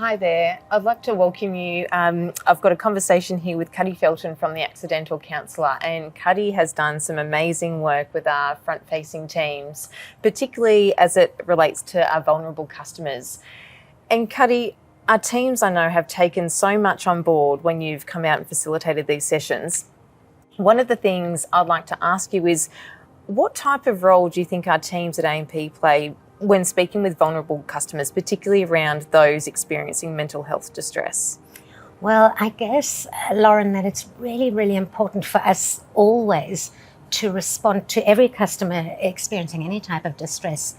Hi there. I'd like to welcome you. I've got a conversation here with Cutty Felton from the Accidental Counsellor, and Cutty has done some amazing work with our front-facing teams, particularly as it relates to our vulnerable customers. And Cutty, our teams, I know, have taken so much on board when you've come out and facilitated these sessions. One of the things I'd like to ask you is, what type of role do you think our teams at AMP play when speaking with vulnerable customers, particularly around those experiencing mental health distress? Well, I guess, Lauren, that it's really, really important for us always to respond to every customer experiencing any type of distress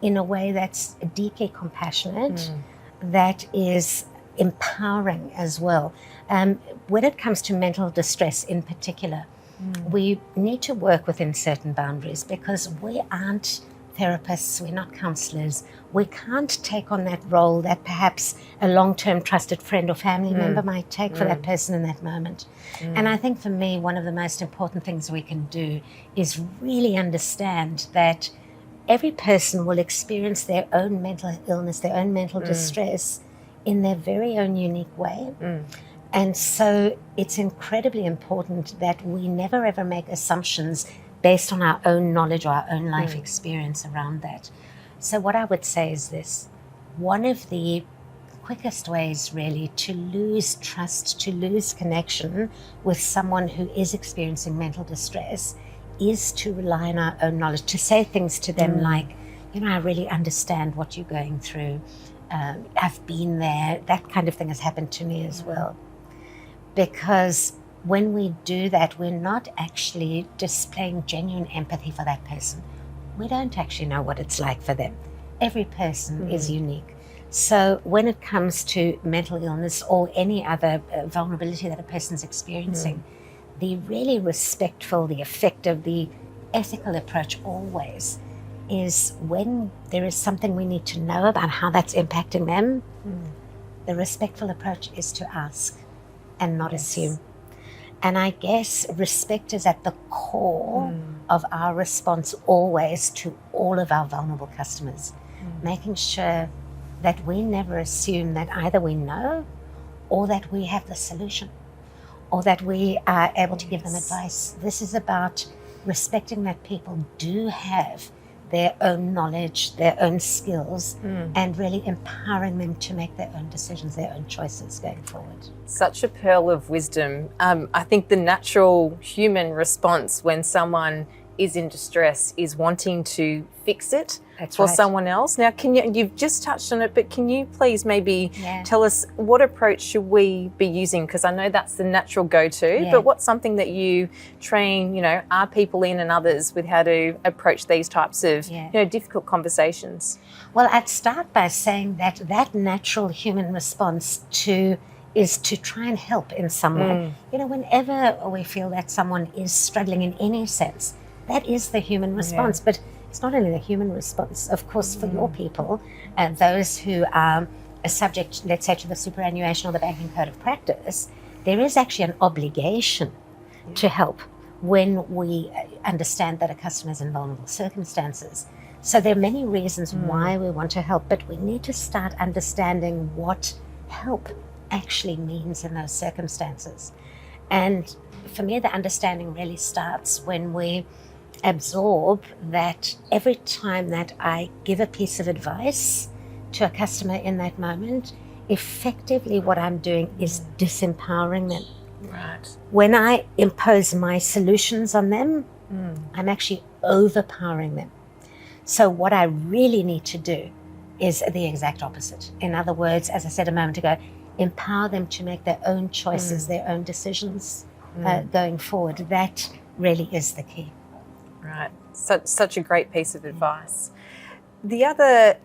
in a way that's deeply compassionate, that is empowering as well. When it comes to mental distress in particular, we need to work within certain boundaries because we aren't therapists, we're not counsellors. We can't take on that role that perhaps a long-term trusted friend or family member might take for that person in that moment. And I think for me, one of the most important things we can do is really understand that every person will experience their own mental illness, their own mental distress in their very own unique way. And so it's incredibly important that we never ever make assumptions based on our own knowledge or our own life experience around that. So what I would say is this: one of the quickest ways really to lose trust, to lose connection with someone who is experiencing mental distress is to rely on our own knowledge, to say things to them like, you know, I really understand what you're going through. I've been there. That kind of thing has happened to me as well. Because when we do that, we're not actually displaying genuine empathy for that person. We don't actually know what it's like for them. Every person is unique. So when it comes to mental illness or any other vulnerability that a person's experiencing, the really respectful, the effective, the ethical approach always is when there is something we need to know about how that's impacting them, the respectful approach is to ask and not assume. And I guess respect is at the core of our response always to all of our vulnerable customers, making sure that we never assume that either we know or that we have the solution or that we are able to give them advice. This is about respecting that people do have their own knowledge, their own skills, and really empowering them to make their own decisions, their own choices going forward. Such a pearl of wisdom. I think the natural human response when someone is in distress is wanting to fix it for someone else. Now, you've just touched on it, but can you please maybe tell us what approach should we be using? Because I know that's the natural go-to, but what's something that you train, our people in and others with how to approach these types of, difficult conversations? Well, I'd start by saying that natural human response is to try and help in some way. Whenever we feel that someone is struggling in any sense, that is the human response. But it's not only the human response, of course, for your people and those who are subject, let's say, to the superannuation or the banking code of practice, there is actually an obligation to help when we understand that a customer is in vulnerable circumstances. So there are many reasons why we want to help, but we need to start understanding what help actually means in those circumstances. And for me, the understanding really starts when we absorb that every time that I give a piece of advice to a customer in that moment, effectively what I'm doing is disempowering them. Right. When I impose my solutions on them, I'm actually overpowering them. So what I really need to do is the exact opposite. In other words, as I said a moment ago, empower them to make their own choices, their own decisions going forward. That really is the key. Right. Such a great piece of advice. The other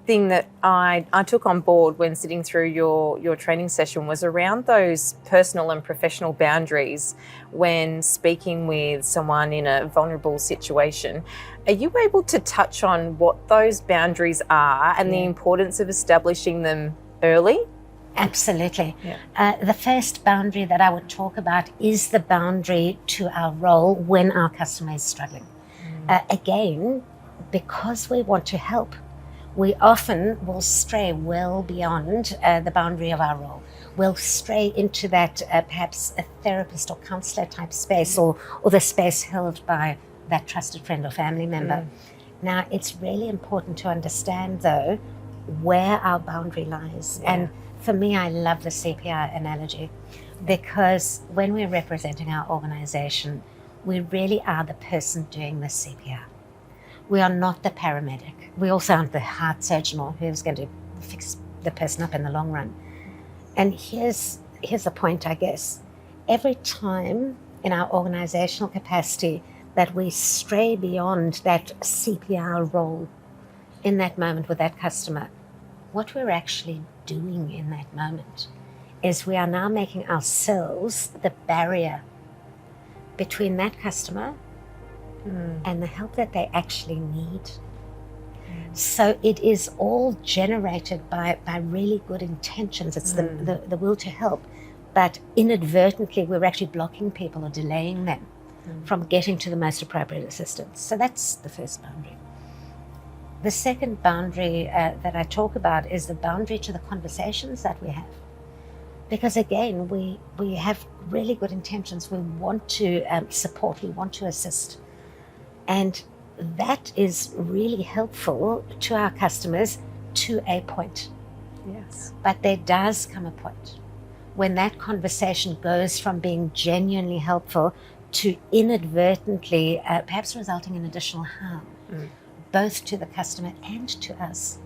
thing that I took on board when sitting through your training session was around those personal and professional boundaries when speaking with someone in a vulnerable situation. Are you able to touch on what those boundaries are and the importance of establishing them early? Absolutely. The first boundary that I would talk about is the boundary to our role when our customer is struggling. Again, because we want to help, we often will stray well beyond the boundary of our role. We'll stray into that perhaps a therapist or counsellor type space, or the space held by that trusted friend or family member. Now, it's really important to understand, though, where our boundary lies. And for me, I love the CPR analogy, because when we're representing our organisation, we really are the person doing the CPR. We are not the paramedic. We also aren't the heart surgeon or who's going to fix the person up in the long run. And here's the point, I guess. Every time in our organisational capacity that we stray beyond that CPR role in that moment with that customer, what we're actually doing in that moment is we are now making ourselves the barrier between that customer and the help that they actually need. So it is all generated by really good intentions. It's the will to help, but inadvertently we're actually blocking people or delaying them from getting to the most appropriate assistance. So that's the first boundary. The second boundary that I talk about is the boundary to the conversations that we have. Because again, we have really good intentions. We want to support, we want to assist. And that is really helpful to our customers to a point. Yes. But there does come a point when that conversation goes from being genuinely helpful to inadvertently perhaps resulting in additional harm, both to the customer and to us.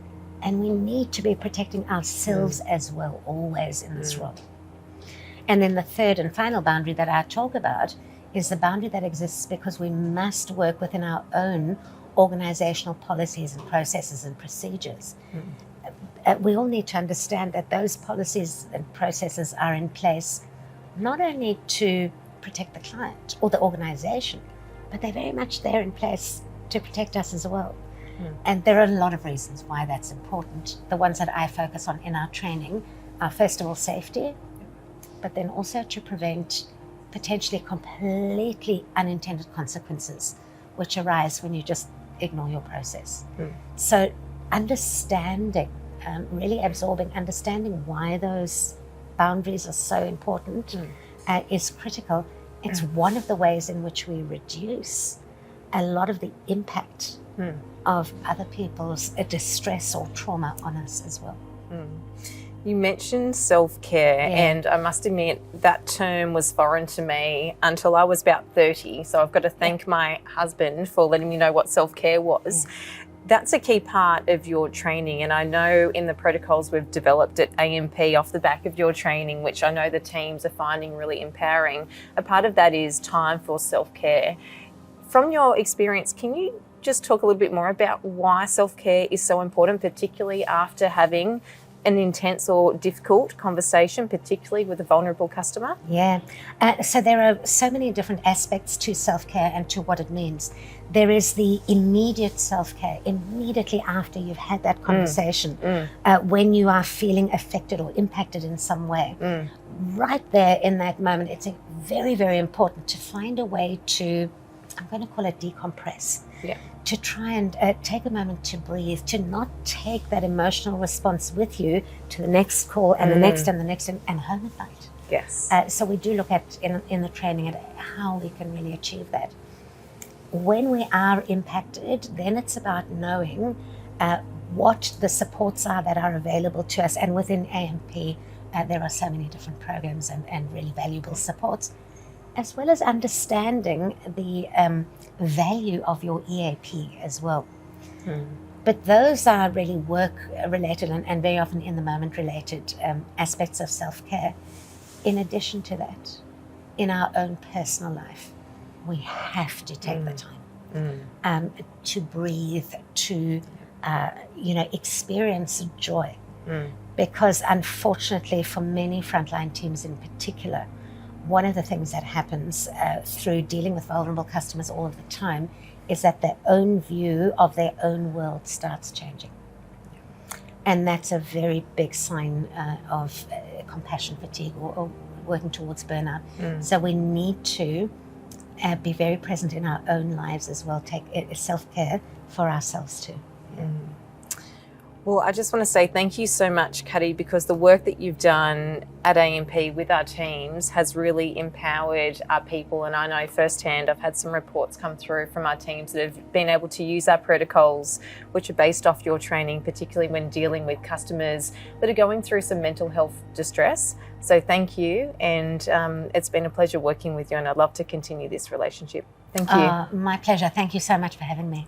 And we need to be protecting ourselves as well, always in this role. And then the third and final boundary that I talk about is the boundary that exists because we must work within our own organizational policies and processes and procedures. We all need to understand that those policies and processes are in place not only to protect the client or the organization, but they're very much there in place to protect us as well. And there are a lot of reasons why that's important. The ones that I focus on in our training are, first of all, safety, but then also to prevent potentially completely unintended consequences which arise when you just ignore your process. So understanding, really absorbing, understanding why those boundaries are so important is critical. It's one of the ways in which we reduce a lot of the impact of other people's distress or trauma on us as well. You mentioned self-care, and I must admit that term was foreign to me until I was about 30. So I've got to thank my husband for letting me know what self-care was. That's a key part of your training, and I know in the protocols we've developed at AMP off the back of your training, which I know the teams are finding really empowering, a part of that is time for self-care. From your experience, can you just talk a little bit more about why self-care is so important, particularly after having an intense or difficult conversation, particularly with a vulnerable customer? So there are so many different aspects to self-care and to what it means. There is the immediate self-care, immediately after you've had that conversation, when you are feeling affected or impacted in some way. Right there in that moment, it's very, very important to find a way to, I'm going to call it decompress. To try and take a moment to breathe, to not take that emotional response with you to the next call and the next and the next and home at night. Yes. So we do look at in the training at how we can really achieve that. When we are impacted, then it's about knowing what the supports are that are available to us. And within AMP, there are so many different programs and really valuable supports, as well as understanding the value of your EAP as well. But those are really work-related and very often in-the-moment-related aspects of self-care. In addition to that, in our own personal life, we have to take the time to breathe, to experience joy. Because unfortunately, for many frontline teams in particular, one of the things that happens through dealing with vulnerable customers all of the time is that their own view of their own world starts changing. And that's a very big sign of compassion fatigue or working towards burnout. So we need to be very present in our own lives as well, take self-care for ourselves too. Well, I just want to say thank you so much, Cutty, because the work that you've done at AMP with our teams has really empowered our people. And I know firsthand, I've had some reports come through from our teams that have been able to use our protocols, which are based off your training, particularly when dealing with customers that are going through some mental health distress. So thank you. And it's been a pleasure working with you, and I'd love to continue this relationship. Thank you. My pleasure. Thank you so much for having me.